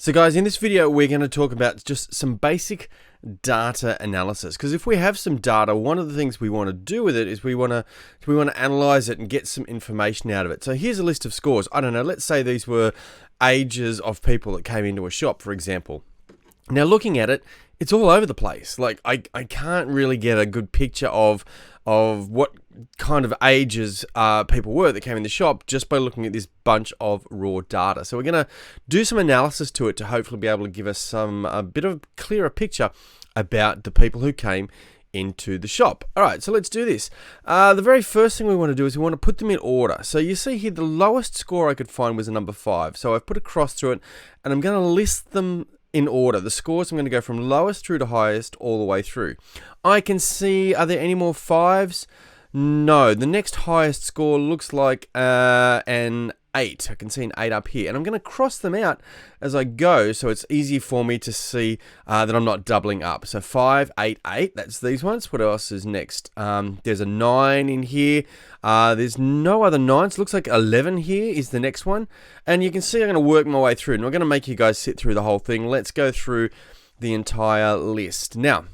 So guys, in this video, we're going to talk about just some basic data analysis. Because if we have some data, one of the things we want to do with it is we want to analyze it and get some information out of it. So here's a list of scores. I don't know, let's say these were ages of people that came into a shop, for example. Now looking at it, it's all over the place. Like I can't really get a good picture of what kind of ages people were that came in the shop just by looking at this bunch of raw data. So we're going to do some analysis to it to hopefully be able to give us a bit of a clearer picture about the people who came into the shop. All right, so let's do this. The very first thing we want to do is we want to put them in order. So you see here, the lowest score I could find was a number 5. So I've put a cross through it, and I'm going to list them in order. The scores, I'm going to go from lowest through to highest all the way through. I can see, are there any more 5s? No, the next highest score looks like an 8. I can see an 8 up here, and I'm going to cross them out as I go so it's easy for me to see that I'm not doubling up. So 5, 8, 8, that's these ones. What else is next? There's a 9 in here. There's no other 9s. Looks like 11 here is the next one, and you can see I'm going to work my way through, and I'm going to make you guys sit through the whole thing. Let's go through the entire list. Now,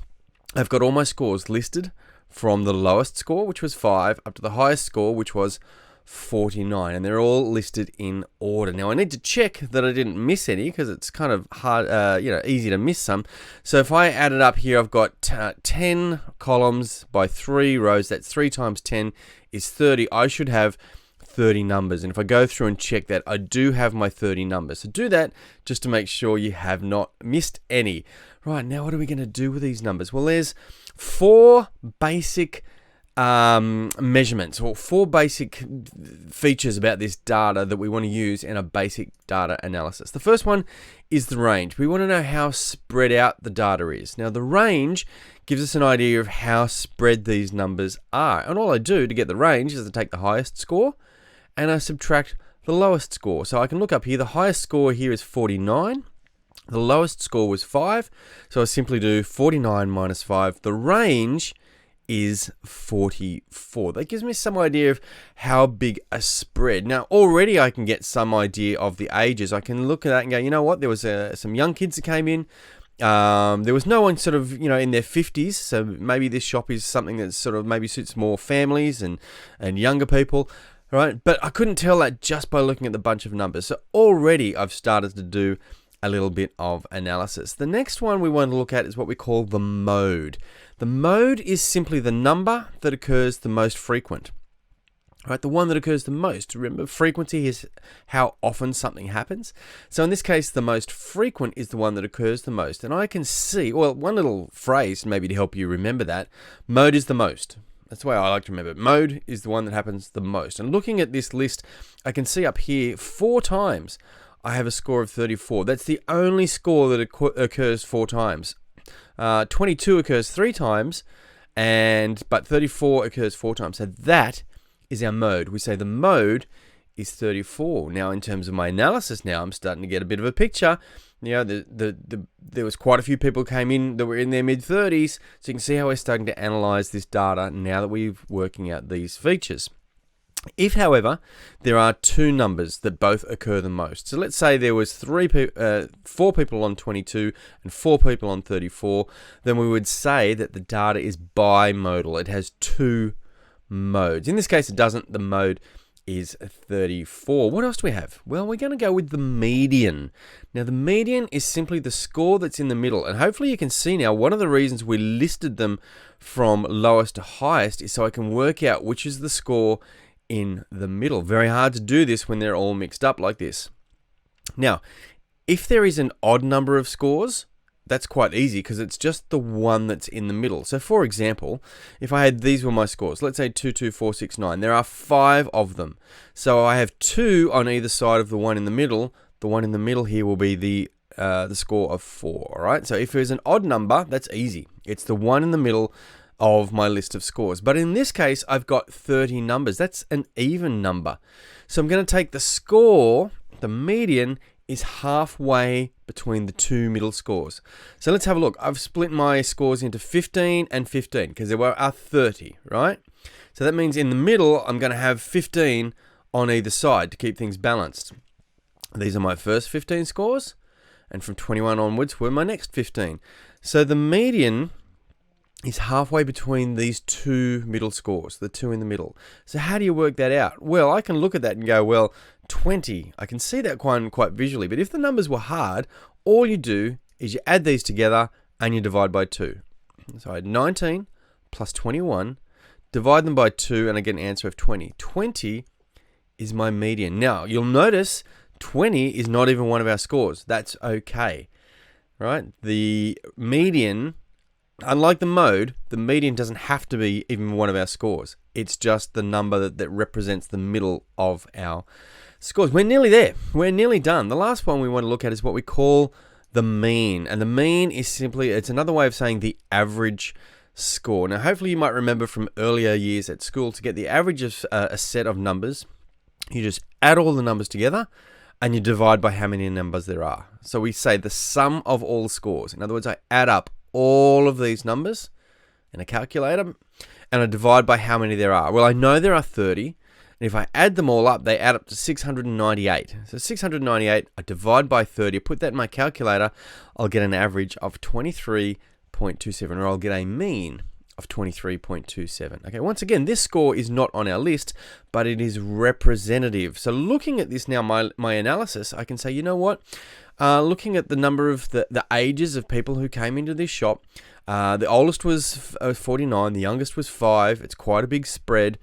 I've got all my scores listed from the lowest score, which was 5, up to the highest score, which was 49, and they're all listed in order. Now I need to check that I didn't miss any, because it's kind of hard, easy to miss some. So if I add it up here, I've got 10 columns by 3 rows. That's 3 times 10 is 30. I should have 30 numbers, and if I go through and check that, I do have my 30 numbers. So do that just to make sure you have not missed any. Right, now what are we going to do with these numbers? Well, there's 4 basic measurements, or 4 basic features about this data that we want to use in a basic data analysis. The first one is the range. We want to know how spread out the data is. Now the range gives us an idea of how spread these numbers are, and all I do to get the range is to take the highest score and I subtract the lowest score. So I can look up here, the highest score here is 49. The lowest score was 5, so I simply do 49 minus 5. The range is 44. That gives me some idea of how big a spread. Now already I can get some idea of the ages. I can look at that and go, you know what, there was some young kids that came in. There was no one sort of, in their 50s, so maybe this shop is something that sort of maybe suits more families and younger people, right? But I couldn't tell that just by looking at the bunch of numbers. So already I've started to do a little bit of analysis. The next one we want to look at is what we call the mode. The mode is simply the number that occurs the most frequent. Right, the one that occurs the most. Remember, frequency is how often something happens. So in this case, the most frequent is the one that occurs the most. And I can see, well, one little phrase maybe to help you remember that, mode is the most. That's the way I like to remember it. Mode is the one that happens the most. And looking at this list, I can see up here 4 times I have a score of 34. That's the only score that occurs 4 times. 22 occurs 3 times, but 34 occurs 4 times. So that is our mode. We say the mode is 34. Now, in terms of my analysis, now I'm starting to get a bit of a picture. There was quite a few people who came in that were in their mid-30s, so you can see how we're starting to analyze this data now that we're working out these features. If, however, there are 2 numbers that both occur the most, so let's say there was 4 people on 22 and 4 people on 34, then we would say that the data is bimodal. It has 2 modes. In this case, it doesn't. The mode is 34. What else do we have? Well, we're going to go with the median. Now, the median is simply the score that's in the middle, and hopefully you can see now one of the reasons we listed them from lowest to highest is so I can work out which is the score in the middle. Very hard to do this when they're all mixed up like this. Now, if there is an odd number of scores, that's quite easy because it's just the one that's in the middle. So for example, if I had these were my scores, let's say 2, 2, 4, 6, 9, there are 5 of them. So I have 2 on either side of the one in the middle. The one in the middle here will be the score of 4, all right? So if there's an odd number, that's easy. It's the one in the middle of my list of scores. But in this case, I've got 30 numbers. That's an even number. So I'm going to take the score, the median, is halfway between the 2 middle scores. So let's have a look. I've split my scores into 15 and 15 because there are 30, right? So that means in the middle, I'm going to have 15 on either side to keep things balanced. These are my first 15 scores. and from 21 onwards were my next 15. So the median is halfway between these two middle scores, the two in the middle. So how do you work that out? Well, I can look at that and go, well, 20, I can see that quite visually, but if the numbers were hard, all you do is you add these together and you divide by 2. So I had 19 plus 21, divide them by 2, and I get an answer of 20. 20 is my median. Now, you'll notice 20 is not even one of our scores. That's okay, right? The median, unlike the mode, the median doesn't have to be even one of our scores. It's just the number that represents the middle of our scores. We're nearly there. We're nearly done. The last one we want to look at is what we call the mean. And the mean is simply, it's another way of saying the average score. Now, hopefully you might remember from earlier years at school, to get the average of a set of numbers, you just add all the numbers together and you divide by how many numbers there are. So we say the sum of all scores. In other words, I add up all of these numbers in a calculator and I divide by how many there are. Well, I know there are 30. And if I add them all up, they add up to 698. So 698, I divide by 30, I put that in my calculator, I'll get an average of 23.27, or I'll get a mean of 23.27. Okay, once again, this score is not on our list, but it is representative. So looking at this now, my analysis, I can say, you know what? Looking at the number of the ages of people who came into this shop, the oldest was 49, the youngest was 5. It's quite a big spread.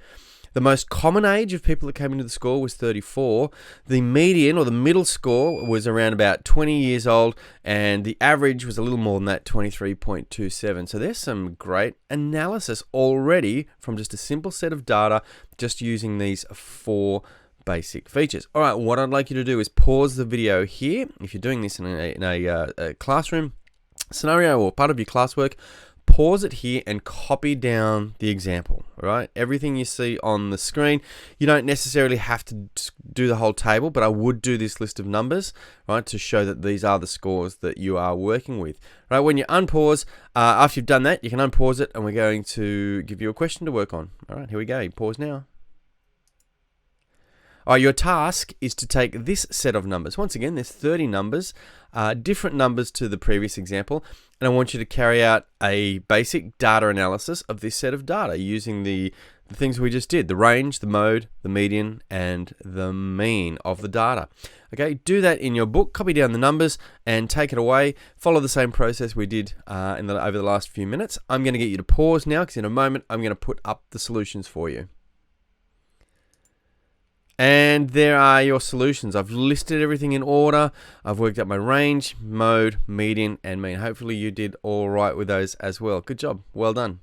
The most common age of people that came into the store was 34. The median, or the middle score, was around about 20 years old, and the average was a little more than that, 23.27. So there's some great analysis already from just a simple set of data, just using these 4 basic features. All right, what I'd like you to do is pause the video here. If you're doing this in a classroom scenario or part of your classwork, pause it here and copy down the example, all right? Everything you see on the screen, you don't necessarily have to do the whole table, but I would do this list of numbers, right, to show that these are the scores that you are working with. Right, when you unpause, after you've done that, you can unpause it, and we're going to give you a question to work on. All right, here we go. Pause now. All right, your task is to take this set of numbers. Once again, there's 30 numbers, different numbers to the previous example, and I want you to carry out a basic data analysis of this set of data using the things we just did, the range, the mode, the median, and the mean of the data. Okay, do that in your book, copy down the numbers, and take it away. Follow the same process we did over the last few minutes. I'm going to get you to pause now, because in a moment, I'm going to put up the solutions for you. And there are your solutions. I've listed everything in order. I've worked out my range, mode, median, and mean. Hopefully you did all right with those as well. Good job. Well done.